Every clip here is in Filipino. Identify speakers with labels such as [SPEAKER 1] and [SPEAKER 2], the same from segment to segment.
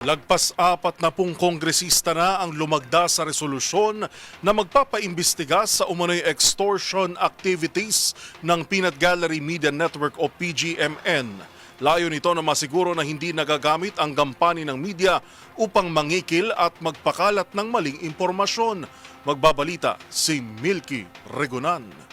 [SPEAKER 1] Lagpas 40 kongresista na ang lumagda sa resolusyon na magpapaimbestiga sa umano'y extortion activities ng Peanut Gallery Media Network o PGMN. Layo nito na masiguro na hindi nagagamit ang gampani ng media upang mangikil at magpakalat ng maling impormasyon. Magbabalita si Milky Regunan.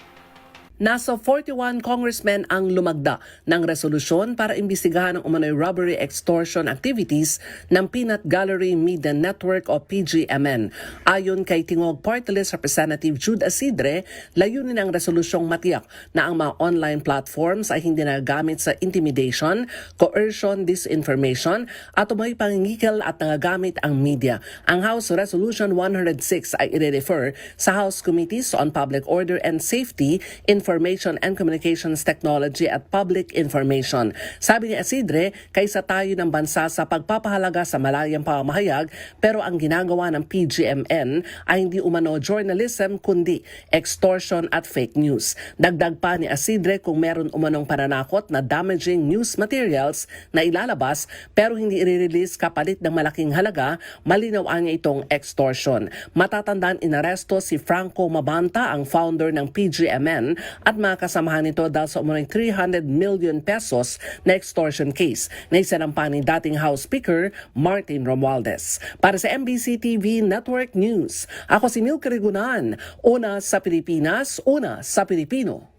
[SPEAKER 2] Nasa 41 congressmen ang lumagda ng resolusyon para imbestigahan ang umano'y robbery extortion activities ng Peanut Gallery Media Network o PGMN. Ayon kay Tingog Party List Representative Jude Asidre, layunin ng resolusyong matiyak na ang mga online platforms ay hindi nagagamit sa intimidation, coercion, disinformation at umay pangingikil at nagagamit ang media. Ang House Resolution 106 ay i-refer sa House Committees on Public Order and Safety, Information and Communications Technology at Public Information. Sabi ni Asidre, kaysa tayo ng bansa sa pagpapahalaga sa malayang pamamahayag, pero ang ginagawa ng PGMN ay hindi umano journalism kundi extortion at fake news. Dagdag pa ni Asidre, kung meron umanong pananakot na damaging news materials na ilalabas pero hindi i-release kapalit ng malaking halaga, malinaw niya itong extortion. Matatandaan inaresto si Franco Mabanta, ang founder ng PGMN, at mga kasamahan nito dahil sa umano'y 300 million pesos na extortion case na isinampa ni dating House Speaker Martin Romualdez. Para sa MBC TV Network News, ako si Milky Regunan, una sa Pilipinas, una sa Pilipino.